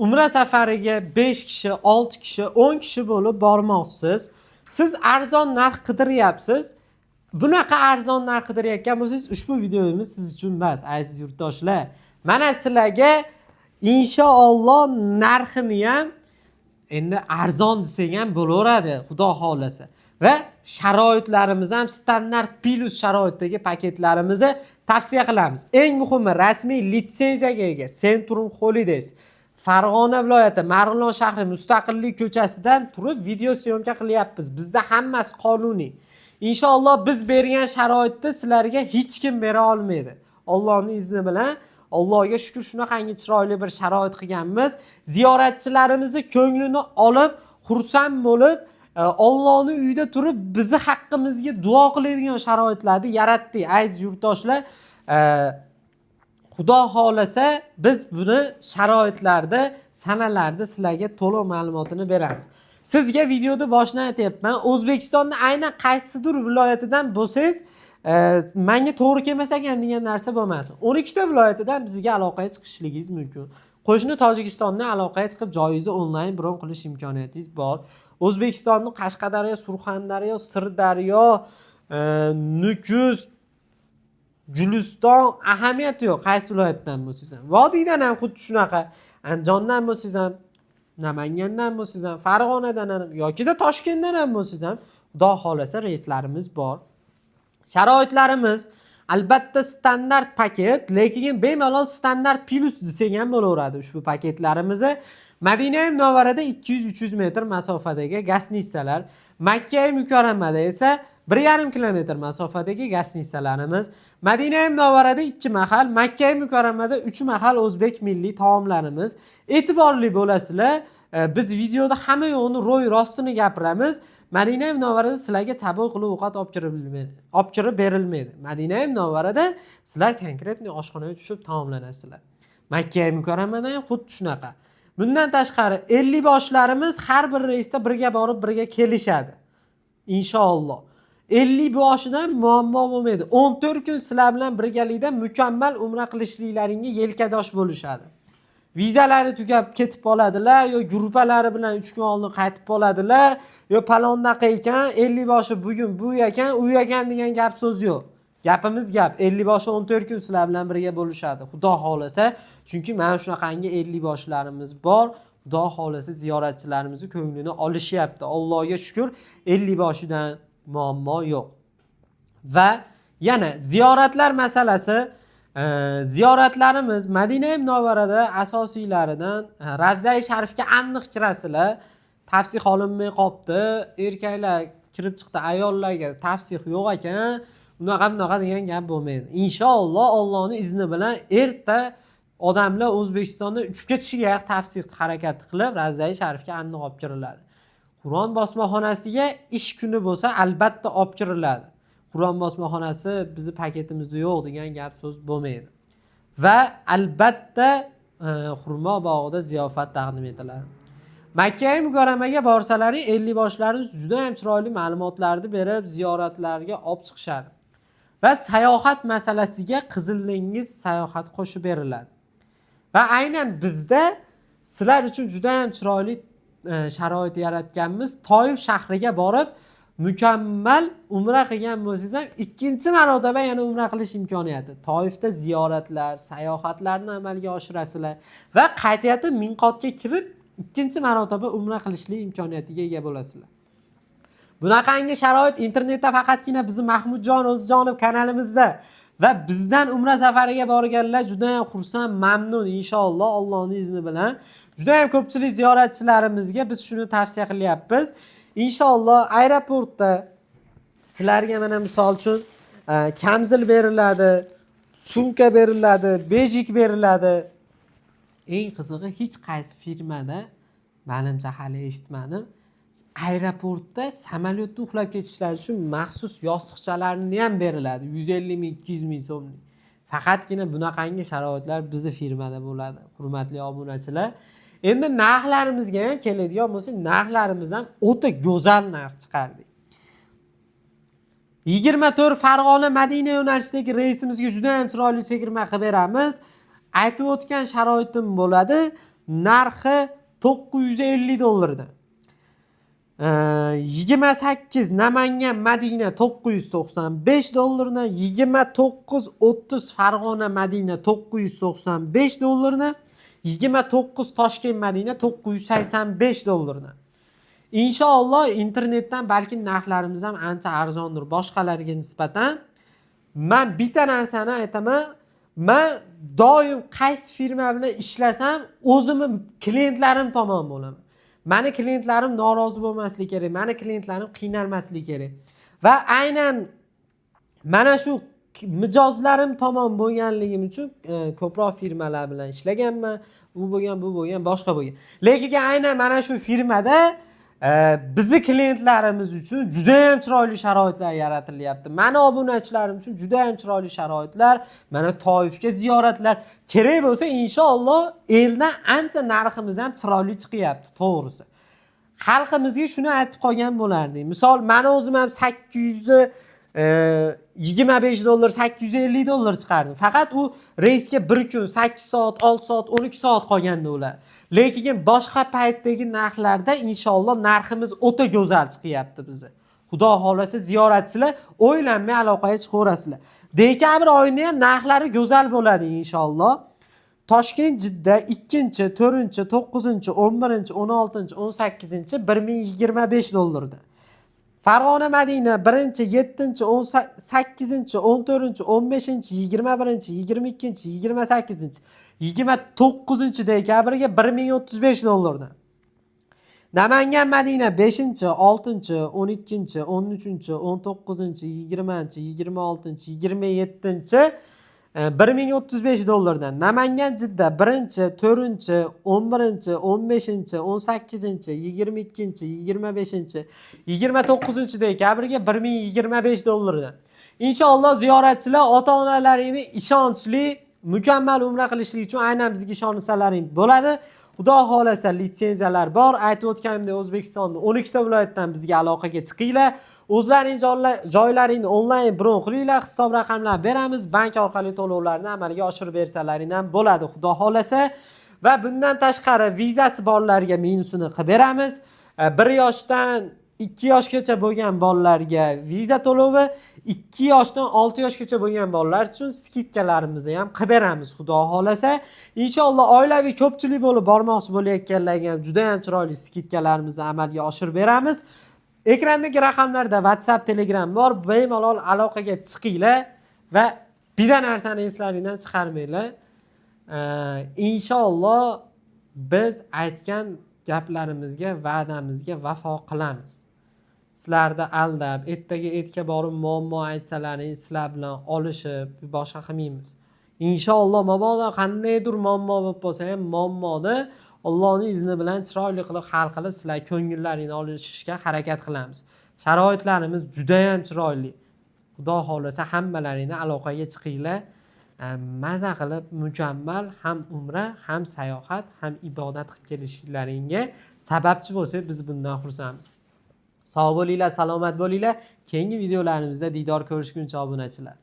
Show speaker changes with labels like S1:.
S1: Umra safariga 5 kishi, 6 kishi, 10 kishi bo'lib bormoqchisiz. Siz arzon narx qidiryapsiz. Bunaqa arzon narx qidirayotgan bo'lsangiz, ushbu videomiz siz uchun emas, aziz yurtdoshlar. Mana sizlarga inshaalloh narxini ham endi arzon desang ham bo'laveradi, xudo xolasa. Va sharoitlarimiz ham standart plus sharoitdagi paketlarimizni tavsiya qilamiz. Eng muhimi, rasmiy litsenziyaga ega Centrum Holidays Farg'ona viloyati Marg'ilon shahri Mustaqillik ko'chasidan turib video syomka qilyapmiz. Bizda hammasi qonuniy. Inshaalloh biz bergan sharoitni sizlarga hech kim bera olmaydi. Allohning izni bilan Allohga shukr, shunaqangi chiroyli bir sharoit qilganmiz. Ziyoratchilarimizni ko'nglini olib, xursand bo'lib, Allohning uyida turib bizi haqqimizga duo qiladigan sharoitlarni yaratdik, aziz yurtdoshlar. Xudo xolasa biz buni sharoitlarda, sanalarda sizlarga to'liq ma'lumotini beramiz. Sizga videoda boshdan aytyapman, O'zbekistonning aynan qaysidir viloyatidan bo'lsangiz, menga to'g'ri kelmas ekan degan narsa bo'lmasin. 12 ta viloyatidan bizga aloqaga chiqishligingiz mumkin. Qo'shni Tojikistondan aloqaga chiqib joyingizni onlayn bron qilish imkoniyatingiz bor. O'zbekistonning Qashqadaryo, Surxondaryo, Sirdaryo, Nukus, Guliston ahamiyati yo'q, qaysi viloyatdan bo'lsangiz ham. Vodiydan ham xuddi shunaqa, Andijondan bo'lsangiz ham, Namangandan bo'lsangiz ham, Farg'onadan ham yoki Toshkentdan ham bo'lsangiz ham, xudo xolasa reyslarimiz bor. Sharoitlarimiz albatta standart paket, lekin bemalol standart plus desang ham bo'laveradi ushbu paketlarimizni. Madina Munavvarada 200-300 metr masofadagi gastnitsalar, Makka Mukarramada esa 1,5 kilometr masofadagi gastnitsalarimiz, Madina Munavvarada 2 mahal, Makka Mukarramada 3 mahal o'zbek milliy taomlarimiz. E'tiborli bo'lasizlar, biz videoda hamma yo'qni ro'y rostini gapiramiz. Madina Munavvarada sizlarga sabr qilib ovqat olib kirib berilmaydi. Madina Munavvarada sizlar konkretniy oshxonaga tushib taomlanasizlar. Makka Mukarramada ham xuddi shunaqa. Bundan tashqari 50 boshlarimiz har bir reysda birga borib, birga kelishadi. Inshaalloh. 50 boshidan muammo bo'lmaydi. 14 kun sizlar bilan birgalikda mukammal umra qilishliklaringga yelkadosh bo'lishadi. Vizalari tugab ketib qoladilar, yo guruhlari bilan 3 kun oldin qaytib qoladilar, yo palondaqa ekan, 50 boshi bugun bu ekan, u ekan degan gap so'z yo'q. Gapimiz gap. 50 boshi 14 kun sizlar bilan birga bo'lishadi. Xudo xolasa, chunki mana shunaqangi 50 boshlarimiz bor. Xudo xolasa ziyoratchilarimizni ko'nglini olishyapti. Allohga shukr, 50 boshidan muammo yo'q. Va yana ziyoratlar masalasi, ziyoratlarimiz Madina Munavvarada asosiylaridan Ravza-i Sharifga aniq kirasizlar. Tavsih olinmay qopti, erkaklar kirib chiqdi, ayollarga tavsih yo'q ekan, unaqa degan gap bo'lmaydi. Inshaalloh Allohning izni bilan erta odamlar O'zbekistonda 3 kishiga tavsih harakat qilib Ravza-i Sharifga aniq olib kiriladi. Qur'on bosmaxonasiga ish kuni bo'lsa albatta olib kiriladi. Qur'on bosmaxonasi bizi paketimizda yo'q degan gap so'z bo'lmaydi. Va albatta xurmo bog'ida ziyofat taqdim etiladi. Makka Mukarramaga borsalaring 50 boshlarimiz juda ham chiroyli ma'lumotlarni berib, ziyoratlarga olib chiqishadi. Va sayohat masalasiga Qizil dengiz sayohat qo'shib beriladi. Va aynan bizda sizlar uchun juda ham chiroyli sharoit yaratganmiz. Toif shahriga borib mukammal umra qilgan bo'lsangiz ham ikkinchi marotaba yana umra qilish imkoniyati. Toifda ziyoratlar, sayohatlarni amalga oshirasizlar va qaytayotib miqotga kirib ikkinchi marotaba umra qilishlik imkoniyatiga ega bo'lasizlar. Bunaqangi sharoit internetda faqatgina bizni Mahmudjon O'zijonov kanalimizda va bizdan umra safariga borganlar juda ham xursand, mamnun inshaalloh Allohning izni bilan. Juda ham ko'pchilik ziyoratchilarimizga biz shuni tavsiya qilyapmiz. Inshaalloh aeroportda sizlarga mana misol uchun kamzil beriladi, sumka beriladi, bejik beriladi. Eng qizig'i hech qaysi firmada menimcha hali eshitmadim. Aeroportda samolyotda uxlab ketishlari uchun maxsus yostiqchalarni ham beriladi. 150 ming, 200 ming so'mlik. Faqatgina bunaqangi sharoitlar bizning firmada bo'ladi. Hurmatli obunachilar, endi narxlarimizga ham keladigan bo'lsa, narxlarimiz ham o'ta go'zal narx chiqardik. 24 Farg'ona Madina yo'nalishidagi reysimizga juda ham chiroyli chegirma qilib beramiz. Aytib o'tgan sharoitim bo'ladi. narxi $950. 28 Namangan Madina $995, 29 30 Farg'ona Madina $995, 29 Toshkent Madina $985. Inshaalloh internetdan balki narxlarimiz ham ancha arzondir boshqalarga nisbatan. Men bitta narsani aytaman, men doim qaysi firma bilan ishlasam, o'zimni klientlarim tomon bo'laman. Meni klientlarim norozi bo'lmasligi kerak, meni klientlarim qiynalmasligi kerak. Va aynan mana shu mijozlarim tomon bo'lganligim uchun ko'proq firmalar bilan ishlaganman. Bu bo'lgan, boshqa bo'lgan. Lekin aynan mana shu firmada bizni klientlarimiz uchun juda ham chiroyli sharoitlar yaratilyapti. Meni obunachilarim uchun juda ham chiroyli sharoitlar, mana Toifga ziyoratlar kerak bo'lsa, inshaalloh eldan ancha narximiz ham chiroyli chiqyapti, to'g'risi. Xalqimizga shuni aytib qolgan bo'lardik. Misol, meni o'zim ham $825, $850 chiqardim. Faqat u reysga bir kun 8 soat, 6 soat, 12 soat qolganda ular. Lekin boshqa paytdagi narxlarda inshaalloh narximiz o'ta go'zal chiqyapti bizni. Xudo xolasa ziyoratchilar o'ylanmay aloqaga chiqaverasizlar. Dekabr oyida ham narxlari go'zal bo'ladi inshaalloh. Toshkent Jidda 2, 4, 9, 11, 16, 18 $1025. Farg'ona Madina 1, 7, 18, 14, 15, 21, 22, 28, 29 dekabrga $1035. Namangan Madina 5, 6, 12, 13, 19, 20, 26, 27 $1035. Namangan Jidda 1, 4, 11, 15, 18, 22, 25, 29 dekabrga $1025. Inshaalloh ziyoratchilar ota-onalaringni ishonchli, mukammal umra qilishlik uchun aynan bizga ishonsalaring bo'ladi. Xudo xolasa litsenziyalar bor. Aytib o'tganimdek, O'zbekistonning 12 ta viloyatdan bizga aloqaga chiqinglar. O'zlaring joylaringni onlayn bron qilinglar, hisob raqamlar beramiz, bank orqali to'lovlarni amalga oshirib bersalaring ham bo'ladi, xudo xolasa. Va bundan tashqari vizasi borlarga minusini qilib beramiz. 1 yoshdan 2 yoshgacha bo'lgan bolalarga viza to'lovi, 2 yoshdan 6 yoshgacha bo'lgan bolalar uchun skidkalarimizni ham qilib beramiz, xudo xolasa. Inshaalloh oilaviy ko'pchilik bo'lib bormoqchi bo'layotganlarga ham juda ham chiroyli skidkalarimizni amalga oshirib beramiz. Ekrandagi raqamlarda WhatsApp, Telegram bor. Bemalol aloqaga chiqinglar va bitta narsani eslaringizdan chiqarmanglar. Inshaalloh biz aytgan gaplarimizga, va'damizga vafo qilamiz. Sizlarda aldab, ertaga etga borib muammo aytsalaring, sizlar bilan olishib, boshqa qilmaymiz. Inshaalloh mabodo qandaydir muammo bo'lib qolsa ham muammoni Allohning izni bilan chiroyli qilib hal qilib, sizlar ko'ngillaringni olishga harakat qilamiz. Sharoitlarimiz juda ham chiroyli. Xudo xolasa hammalaringni aloqaga chiqinglar. Maza qilib mukammal ham umra, ham sayohat, ham ibodat qilib kelishlaringga sababchi bo'lsak, biz bundan xursandmiz. Sog' bo'linglar, salomat bo'linglar. Keyingi videolarimizda diydor ko'rishguncha obunachilar.